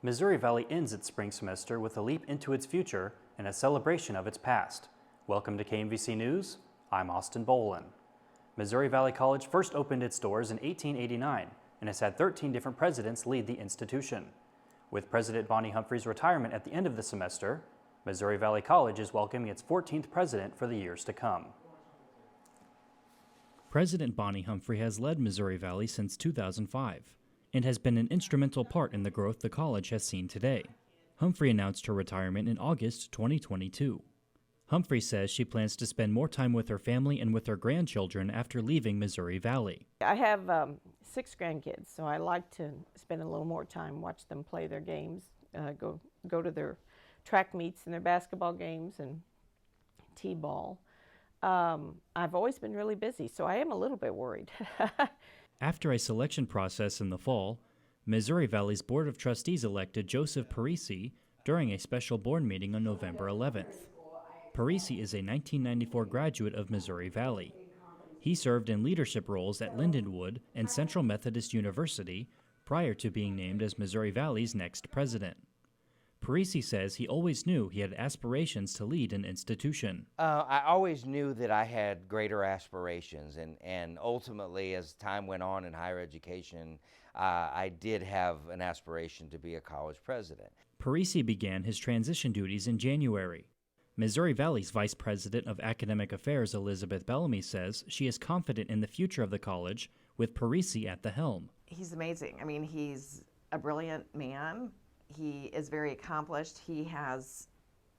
Missouri Valley ends its spring semester with a leap into its future and a celebration of its past. Welcome to KMVC News. I'm Austin Bolin. Missouri Valley College first opened its doors in 1889 and has had 13 different presidents lead the institution. With President Bonnie Humphrey's retirement at the end of the semester, Missouri Valley College is welcoming its 14th president for the years to come. President Bonnie Humphrey has led Missouri Valley since 2005 and has been an instrumental part in the growth the college has seen today. Humphrey announced her retirement in August 2022. Humphrey says she plans to spend more time with her family and with her grandchildren after leaving Missouri Valley. I have 6 grandkids, so I like to spend a little more time, watch them play their games, go to their track meets and their basketball games and t-ball. I've always been really busy, so I am a little bit worried. After a selection process in the fall, Missouri Valley's Board of Trustees elected Joseph Parisi during a special board meeting on November 11th. Parisi is a 1994 graduate of Missouri Valley. He served in leadership roles at Lindenwood and Central Methodist University prior to being named as Missouri Valley's next president. Parisi says he always knew he had aspirations to lead an institution. I always knew that I had greater aspirations, and ultimately, as time went on in higher education, I did have an aspiration to be a college president. Parisi began his transition duties in January. Missouri Valley's Vice President of Academic Affairs, Elizabeth Bellamy, says she is confident in the future of the college with Parisi at the helm. He's amazing. I mean, he's a brilliant man. He is very accomplished. He has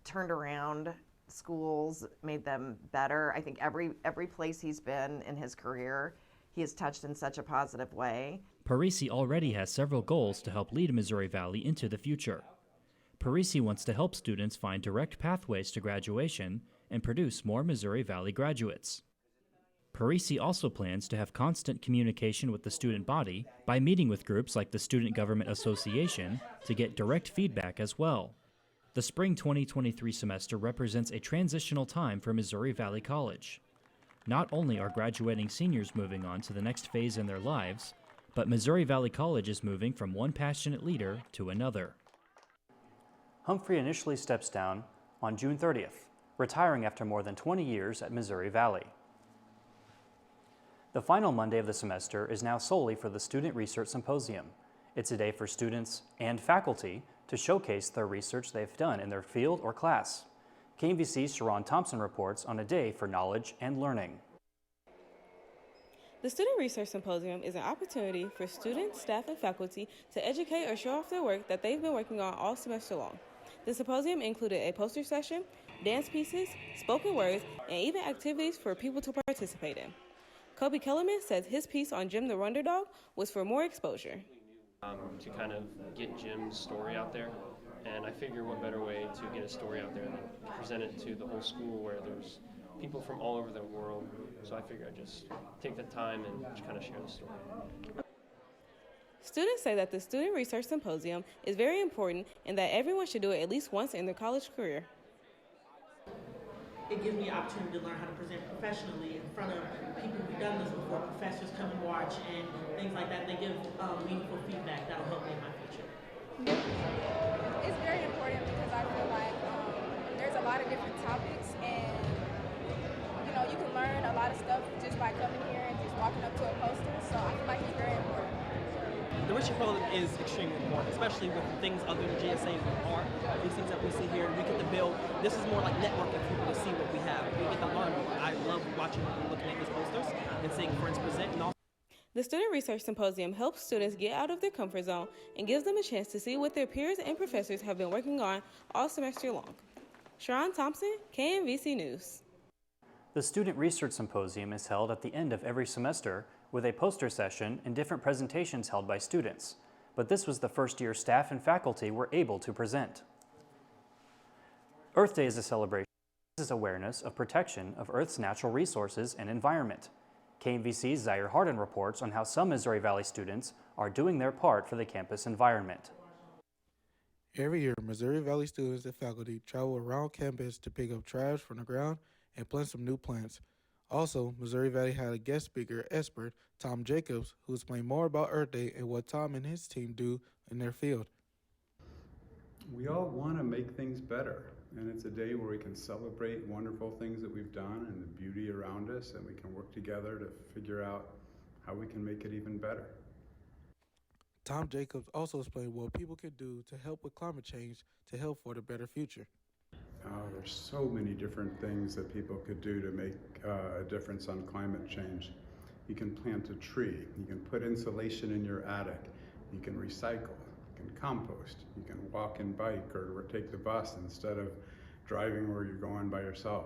turned around schools, made them better. I think every place he's been in his career, he has touched in such a positive way. Parisi already has several goals to help lead Missouri Valley into the future. Parisi wants to help students find direct pathways to graduation and produce more Missouri Valley graduates. Parisi also plans to have constant communication with the student body by meeting with groups like the Student Government Association to get direct feedback as well. The spring 2023 semester represents a transitional time for Missouri Valley College. Not only are graduating seniors moving on to the next phase in their lives, but Missouri Valley College is moving from one passionate leader to another. Humphrey initially steps down on June 30th, retiring after more than 20 years at Missouri Valley. The final Monday of the semester is now solely for the Student Research Symposium. It's a day for students and faculty to showcase their research they've done in their field or class. KMVC's Sharon Thompson reports on a day for knowledge and learning. The Student Research Symposium is an opportunity for students, staff, and faculty to educate or show off their work that they've been working on all semester long. The symposium included a poster session, dance pieces, spoken words, and even activities for people to participate in. Kobe Kellerman says his piece on Jim the Wonder Dog was for more exposure. To kind of get Jim's story out there, and I figure what better way to get a story out there than present it to the whole school where there's people from all over the world, so I figure I'd just take the time and just kind of share the story. Students say that the Student Research Symposium is very important and that everyone should do it at least once in their college career. It gives me an opportunity to learn how to present professionally in front of people who've done this before. Professors come and watch and things like that. They give meaningful feedback that'll help me in my future. It's very important because I feel like there's a lot of different topics, and you can learn a lot of stuff just by coming here and just walking up to a poster. So I feel like it's very important. The research program is extremely important, especially with things other than GSA and art. These things that we see here, we get to build. This is more like networking for people to see what we have. We get to learn more. I love watching and looking at these posters and seeing friends present. And The Student Research Symposium helps students get out of their comfort zone and gives them a chance to see what their peers and professors have been working on all semester long. Sharon Thompson, KMVC News. The Student Research Symposium is held at the end of every semester with a poster session and different presentations held by students. But this was the first year staff and faculty were able to present. Earth Day is a celebration that raises awareness of protection of Earth's natural resources and environment. KMVC's Zaire Hardin reports on how some Missouri Valley students are doing their part for the campus environment. Every year, Missouri Valley students and faculty travel around campus to pick up trash from the ground and plant some new plants. Also, Missouri Valley had a guest speaker expert, Tom Jacobs, who explained more about Earth Day and what Tom and his team do in their field. We all want to make things better, and it's a day where we can celebrate wonderful things that we've done and the beauty around us, and we can work together to figure out how we can make it even better. Tom Jacobs also explained what people can do to help with climate change to help for the better future. There's so many different things that people could do to make a difference on climate change. You can plant a tree, you can put insulation in your attic, you can recycle, you can compost, you can walk and bike or take the bus instead of driving where you're going by yourself.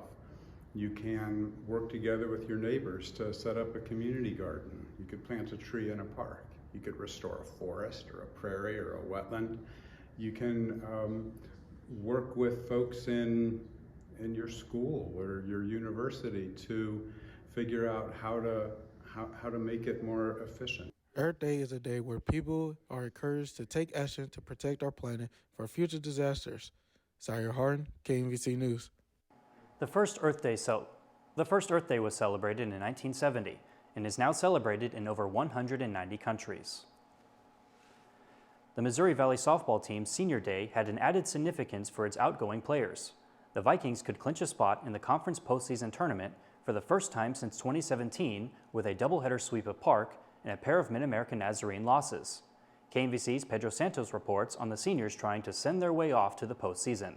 You can work together with your neighbors to set up a community garden. You could plant a tree in a park. You could restore a forest or a prairie or a wetland. You can work with folks in your school or your university to figure out how to make it more efficient. Earth Day is a day where people are encouraged to take action to protect our planet for future disasters. Sire Harden, KMVC News. The first Earth Day was celebrated in 1970 and is now celebrated in over 190 countries. The Missouri Valley softball team's Senior Day had an added significance for its outgoing players. The Vikings could clinch a spot in the conference postseason tournament for the first time since 2017 with a doubleheader sweep of Park and a pair of Mid-American Nazarene losses. KMVC's Pedro Santos reports on the seniors trying to send their way off to the postseason.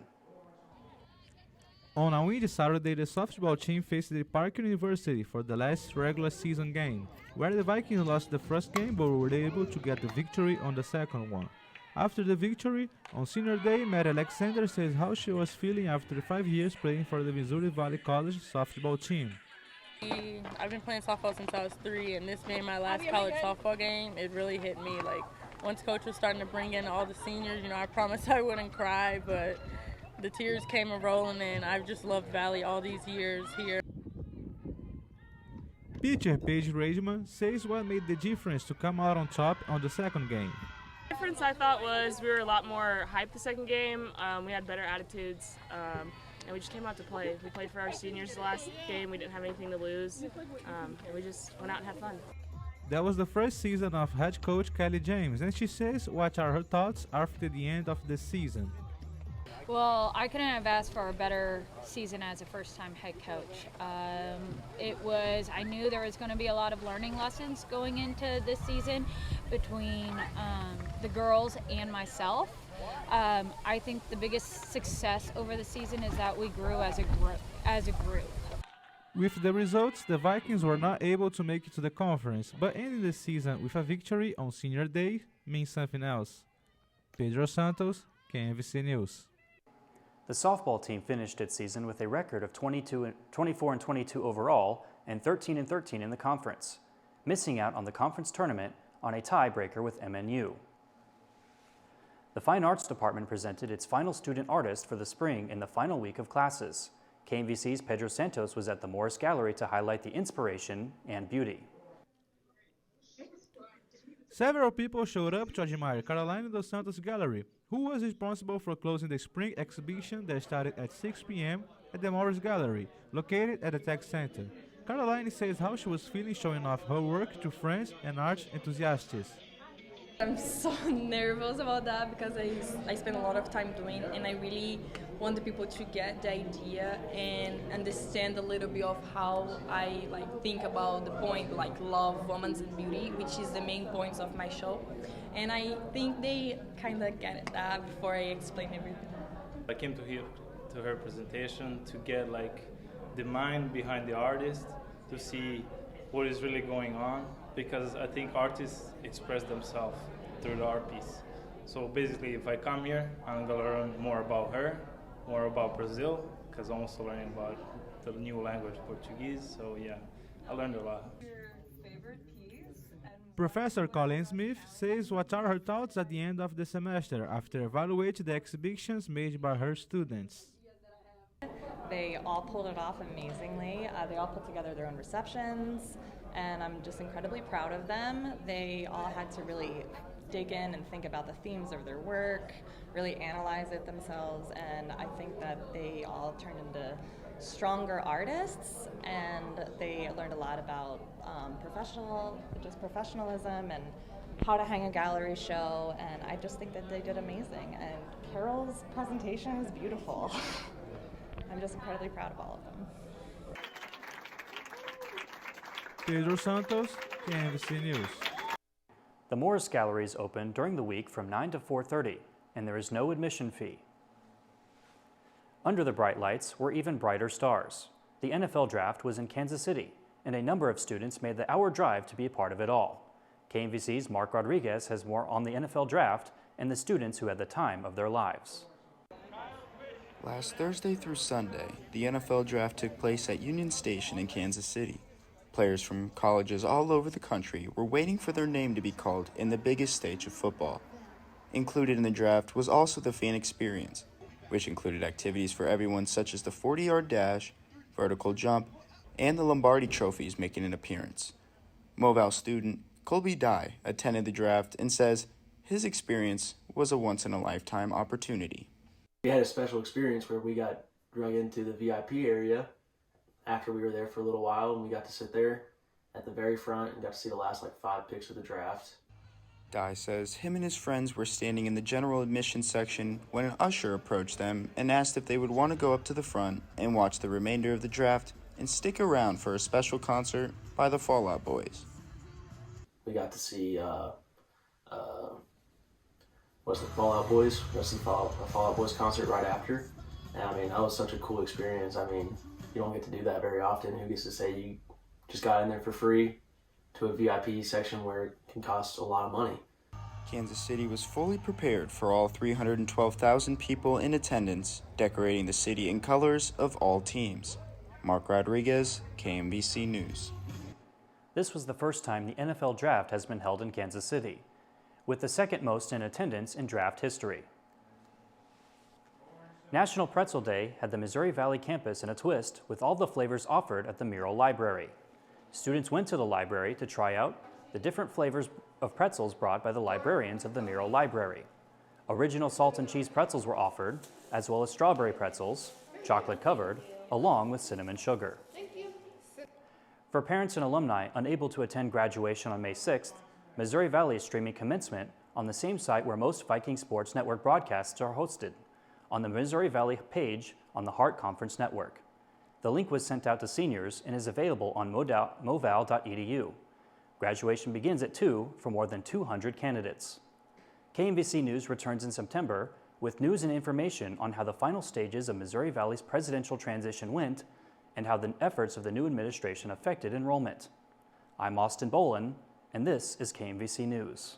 On a windy Saturday, the softball team faced the Park University for the last regular season game, where the Vikings lost the first game but were able to get the victory on the second one. After the victory, on Senior Day, Mary Alexander says how she was feeling after 5 years playing for the Missouri Valley College softball team. I've been playing softball since I was 3, and this being my last college softball game, it really hit me. Like, once Coach was starting to bring in all the seniors, I promised I wouldn't cry, but the tears came a-rolling, and I've just loved Valley all these years here. Pitcher Paige Rageman says what made the difference to come out on top on the second game. The difference I thought was we were a lot more hyped the second game. We had better attitudes, and we just came out to play. We played for our seniors the last game. We didn't have anything to lose, and we just went out and had fun. That was the first season of head coach Kelly James, and she says what are her thoughts after the end of the season. Well, I couldn't have asked for a better season as a first-time head coach. I knew there was going to be a lot of learning lessons going into this season between the girls and myself. I think the biggest success over the season is that we grew as a group. With the results, the Vikings were not able to make it to the conference, but ending the season with a victory on Senior Day means something else. Pedro Santos, KMVC News. The softball team finished its season with a record of 24-22 overall and 13-13 in the conference, missing out on the conference tournament on a tiebreaker with MNU. The Fine Arts Department presented its final student artist for the spring in the final week of classes. KMVC's Pedro Santos was at the Morris Gallery to highlight the inspiration and beauty. Several people showed up to admire Caroline dos Santos Gallery, who was responsible for closing the spring exhibition that started at 6 p.m. at the Morris Gallery, located at the Tech Center. Caroline says how she was feeling showing off her work to friends and art enthusiasts. I'm so nervous about that because I spend a lot of time doing it, and I really want the people to get the idea and understand a little bit of how I think about the point, love, romance, and beauty, which is the main points of my show. And I think they kind of get that before I explain everything. I came to her presentation to get the mind behind the artist, to see what is really going on, because I think artists express themselves through the art piece. So basically, if I come here, I'm gonna learn more about her, more about Brazil, because I'm also learning about the new language, Portuguese. So yeah, I learned a lot. Professor Colleen Smith says what are her thoughts at the end of the semester after evaluating the exhibitions made by her students. They all pulled it off amazingly. They all put together their own receptions, and I'm just incredibly proud of them. They all had to really dig in and think about the themes of their work, really analyze it themselves, and I think that they all turned into stronger artists, and they learned a lot about professionalism and how to hang a gallery show, and I just think that they did amazing. And Carol's presentation is beautiful. I'm just incredibly proud of all of them. Pedro Santos, KMVC News. The Morris Gallery is open during the week from 9 to 4:30, and there is no admission fee. Under the bright lights were even brighter stars. The NFL Draft was in Kansas City, and a number of students made the hour drive to be a part of it all. KMVC's Mark Rodriguez has more on the NFL Draft and the students who had the time of their lives. Last Thursday through Sunday, the NFL Draft took place at Union Station in Kansas City. Players from colleges all over the country were waiting for their name to be called in the biggest stage of football. Included in the draft was also the fan experience, which included activities for everyone such as the 40-yard dash, vertical jump, and the Lombardi trophies making an appearance. Moval student Colby Dye attended the draft and says his experience was a once-in-a-lifetime opportunity. We had a special experience where we got drug into the VIP area after we were there for a little while, and we got to sit there at the very front and got to see the last 5 picks of the draft. Dye says him and his friends were standing in the general admission section when an usher approached them and asked if they would want to go up to the front and watch the remainder of the draft and stick around for a special concert by the Fall Out Boys. We got to see what's the Fall Out Boys? We got to see the Fall Out Boys concert right after. And I mean, that was such a cool experience. I mean, you don't get to do that very often. Who gets to say you just got in there for free to a VIP section where it can cost a lot of money? Kansas City was fully prepared for all 312,000 people in attendance, decorating the city in colors of all teams. Mark Rodriguez, KMVC News. This was the first time the NFL Draft has been held in Kansas City, with the second most in attendance in draft history. National Pretzel Day had the Missouri Valley campus in a twist with all the flavors offered at the Mural Library. Students went to the library to try out the different flavors of pretzels brought by the librarians of the Mural Library. Original salt and cheese pretzels were offered, as well as strawberry pretzels, chocolate covered, along with cinnamon sugar. For parents and alumni unable to attend graduation on May 6th, Missouri Valley is streaming commencement on the same site where most Viking Sports Network broadcasts are hosted, on the Missouri Valley page on the Hart Conference Network. The link was sent out to seniors and is available on moval.edu. Graduation begins at 2 for more than 200 candidates. KMVC News returns in September with news and information on how the final stages of Missouri Valley's presidential transition went and how the efforts of the new administration affected enrollment. I'm Austin Bolin, and this is KMVC News.